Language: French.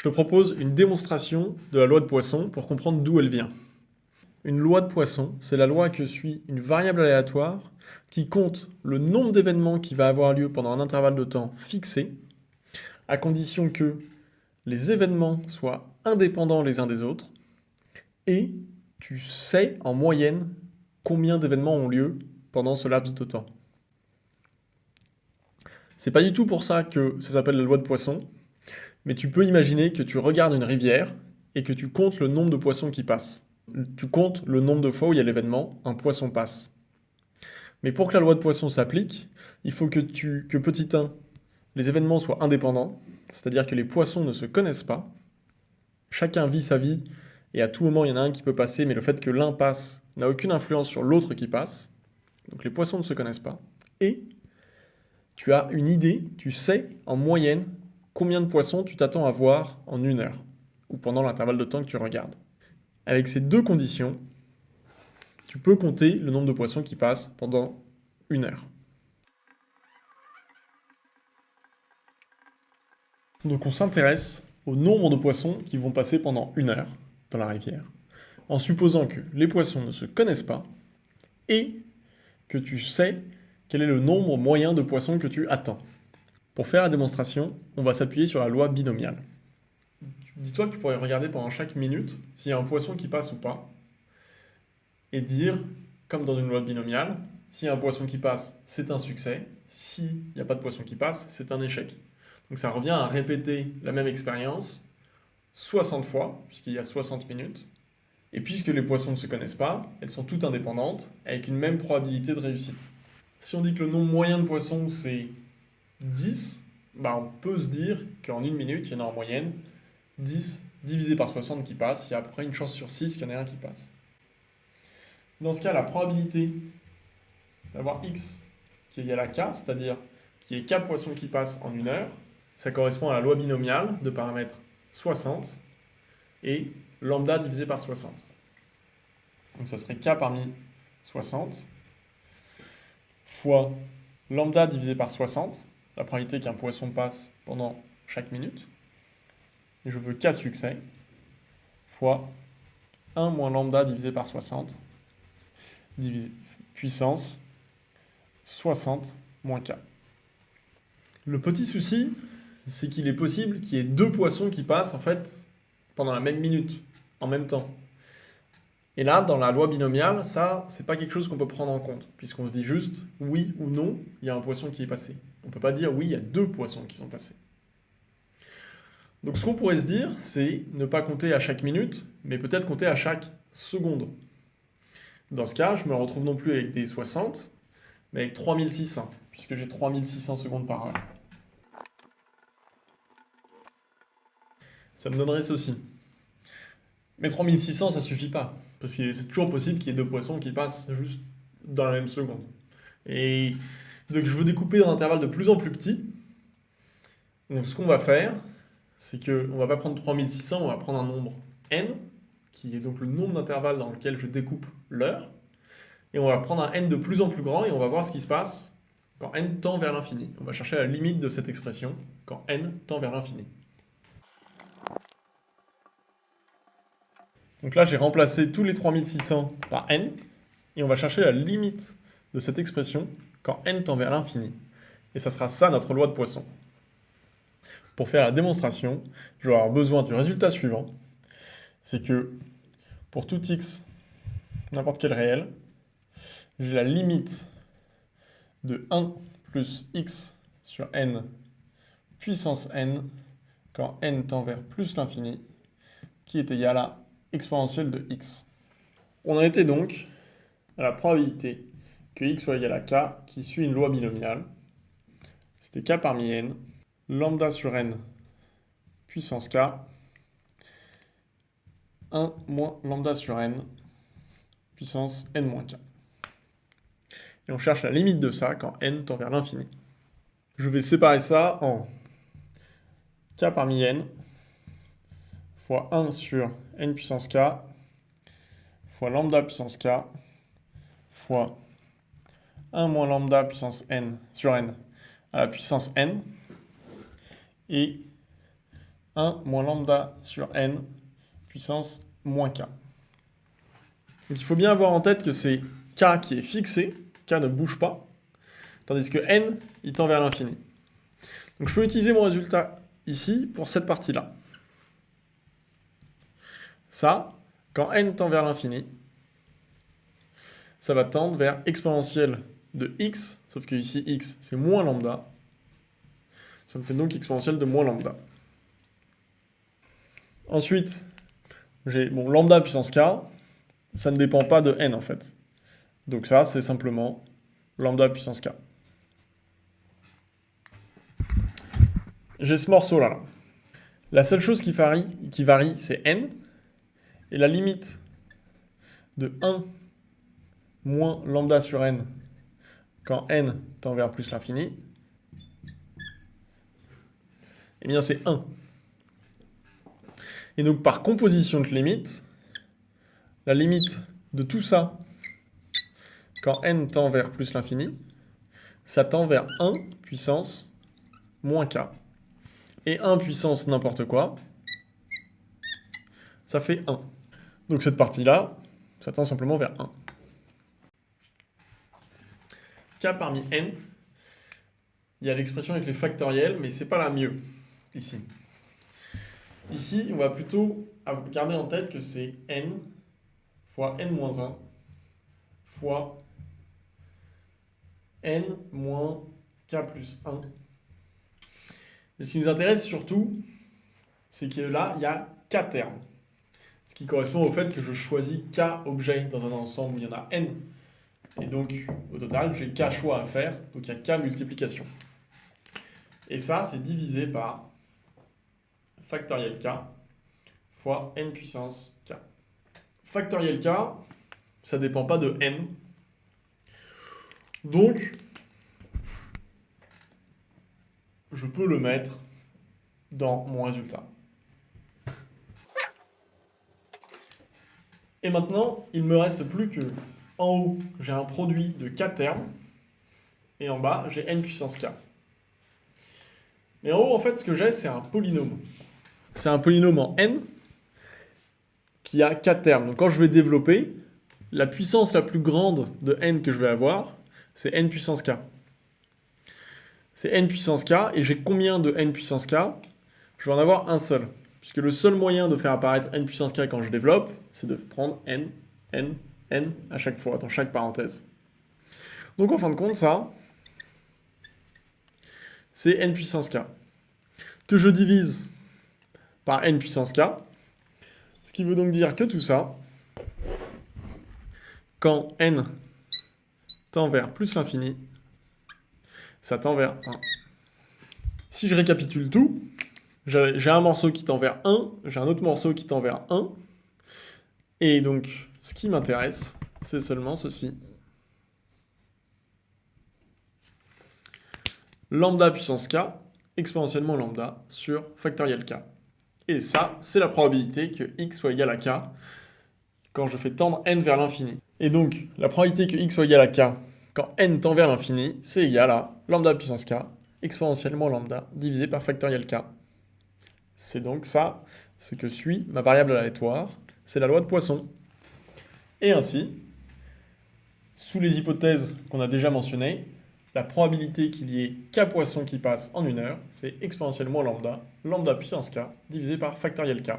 Je te propose une démonstration de la loi de Poisson pour comprendre d'où elle vient. Une loi de Poisson, c'est la loi que suit une variable aléatoire qui compte le nombre d'événements qui va avoir lieu pendant un intervalle de temps fixé, à condition que les événements soient indépendants les uns des autres, et tu sais en moyenne combien d'événements ont lieu pendant ce laps de temps. C'est pas du tout pour ça que ça s'appelle la loi de Poisson, mais tu peux imaginer que tu regardes une rivière et que tu comptes le nombre de poissons qui passent. Tu comptes le nombre de fois où il y a l'événement, un poisson passe. Mais pour que la loi de Poisson s'applique, il faut que petit 1, les événements soient indépendants, c'est-à-dire que les poissons ne se connaissent pas. Chacun vit sa vie, et à tout moment, il y en a un qui peut passer, mais le fait que l'un passe n'a aucune influence sur l'autre qui passe. Donc les poissons ne se connaissent pas. Et tu as une idée, tu sais en moyenne combien de poissons tu t'attends à voir en 1 heure, ou pendant l'intervalle de temps que tu regardes. Avec ces deux conditions, tu peux compter le nombre de poissons qui passent pendant 1 heure. Donc on s'intéresse au nombre de poissons qui vont passer pendant 1 heure dans la rivière, en supposant que les poissons ne se connaissent pas et que tu sais quel est le nombre moyen de poissons que tu attends. Pour faire la démonstration, on va s'appuyer sur la loi binomiale. Dis-toi que tu pourrais regarder pendant chaque minute s'il y a un poisson qui passe ou pas, et dire, comme dans une loi binomiale, s'il y a un poisson qui passe, c'est un succès, s'il n'y a pas de poisson qui passe, c'est un échec. Donc ça revient à répéter la même expérience 60 fois, puisqu'il y a 60 minutes, et puisque les poissons ne se connaissent pas, elles sont toutes indépendantes, avec une même probabilité de réussite. Si on dit que le nombre moyen de poissons c'est 10, on peut se dire qu'en 1 minute, il y en a en moyenne 10 divisé par 60 qui passent, il y a à peu près une chance sur 6 qu'il y en ait un qui passe. Dans ce cas, la probabilité d'avoir x qui est égal à k, c'est-à-dire qu'il y ait k poissons qui passent en 1 heure, ça correspond à la loi binomiale de paramètres 60 et lambda divisé par 60. Donc ça serait k parmi 60 fois lambda divisé par 60, la probabilité qu'un poisson passe pendant chaque minute, et je veux k succès, fois 1 moins lambda divisé par 60, puissance 60 moins k. Le petit souci, c'est qu'il est possible qu'il y ait 2 poissons qui passent en fait pendant la même minute, en même temps. Et là, dans la loi binomiale, ça, c'est pas quelque chose qu'on peut prendre en compte, puisqu'on se dit juste oui ou non, il y a un poisson qui est passé. On peut pas dire oui, il y a 2 poissons qui sont passés. Donc ce qu'on pourrait se dire, c'est ne pas compter à chaque minute, mais peut-être compter à chaque seconde. Dans ce cas, je me retrouve non plus avec des 60, mais avec 3600, puisque j'ai 3600 secondes par heure. Ça me donnerait ceci. Mais 3600, ça suffit pas, parce que c'est toujours possible qu'il y ait 2 poissons qui passent juste dans la même seconde. Et donc je veux découper dans un intervalle de plus en plus petit. Donc ce qu'on va faire, c'est qu'on va pas prendre 3600, on va prendre un nombre n, qui est donc le nombre d'intervalles dans lequel je découpe l'heure, et on va prendre un n de plus en plus grand, et on va voir ce qui se passe quand n tend vers l'infini. On va chercher la limite de cette expression quand n tend vers l'infini. Donc là, j'ai remplacé tous les 3600 par n, et on va chercher la limite de cette expression quand n tend vers l'infini. Et ça sera ça notre loi de Poisson. Pour faire la démonstration, je vais avoir besoin du résultat suivant. C'est que pour tout x, n'importe quel réel, j'ai la limite de 1 plus x sur n puissance n quand n tend vers plus l'infini, qui est égal à exponentielle de x. On en était donc à la probabilité que x soit égal à k qui suit une loi binomiale. C'était k parmi n, lambda sur n puissance k, 1 moins lambda sur n puissance n moins k. Et on cherche la limite de ça quand n tend vers l'infini. Je vais séparer ça en k parmi n fois 1 sur n puissance k fois lambda puissance k fois 1 moins lambda puissance n sur n à la puissance n et 1 moins lambda sur n puissance moins k. Donc il faut bien avoir en tête que c'est k qui est fixé, k ne bouge pas, tandis que n, il tend vers l'infini. Donc je peux utiliser mon résultat ici pour cette partie-là. Ça, quand n tend vers l'infini, ça va tendre vers exponentielle de x, sauf que ici x c'est moins lambda, ça me fait donc exponentielle de moins lambda. Ensuite, j'ai mon lambda puissance k, ça ne dépend pas de n en fait. Donc ça, c'est simplement lambda puissance k. J'ai ce morceau-là. Là. La seule chose qui varie, c'est n. Et la limite de 1 moins lambda sur n quand n tend vers plus l'infini, eh bien c'est 1. Et donc par composition de limite, la limite de tout ça quand n tend vers plus l'infini, ça tend vers 1 puissance moins k. Et 1 puissance n'importe quoi, ça fait 1. Donc cette partie-là, ça tend simplement vers 1. K parmi n, il y a l'expression avec les factoriels, mais c'est pas la mieux, ici. Ici, on va plutôt garder en tête que c'est n fois n-1 fois n moins k plus 1. Mais ce qui nous intéresse surtout, c'est que là, il y a k termes. Ce qui correspond au fait que je choisis k objets dans un ensemble où il y en a n. Et donc, au total, j'ai k choix à faire, donc il y a k multiplications. Et ça, c'est divisé par factoriel k fois n puissance k. Factoriel k, ça ne dépend pas de n. Donc, je peux le mettre dans mon résultat. Et maintenant, il ne me reste plus que, en haut, j'ai un produit de k termes, et en bas, j'ai n puissance k. Mais en haut, en fait, ce que j'ai, c'est un polynôme. C'est un polynôme en n qui a k termes. Donc quand je vais développer, la puissance la plus grande de n que je vais avoir, c'est n puissance k. C'est n puissance k, et j'ai combien de n puissance k? Je vais en avoir un seul. Puisque le seul moyen de faire apparaître n puissance k quand je développe, c'est de prendre n, n, n à chaque fois, dans chaque parenthèse. Donc en fin de compte, ça, c'est n puissance k, que je divise par n puissance k, ce qui veut donc dire que tout ça, quand n tend vers plus l'infini, ça tend vers 1. Si je récapitule tout, j'ai un morceau qui tend vers 1, j'ai un autre morceau qui tend vers 1, et donc ce qui m'intéresse, c'est seulement ceci. Lambda puissance k, exponentiellement lambda, sur factoriel k. Et ça, c'est la probabilité que x soit égal à k quand je fais tendre n vers l'infini. Et donc, la probabilité que x soit égal à k quand n tend vers l'infini, c'est égal à lambda puissance k, exponentiellement lambda, divisé par factoriel k. C'est donc ça, ce que suit ma variable aléatoire, c'est la loi de Poisson. Et ainsi, sous les hypothèses qu'on a déjà mentionnées, la probabilité qu'il y ait k Poisson qui passe en 1 heure, c'est exponentiellement lambda, lambda puissance k, divisé par factoriel k.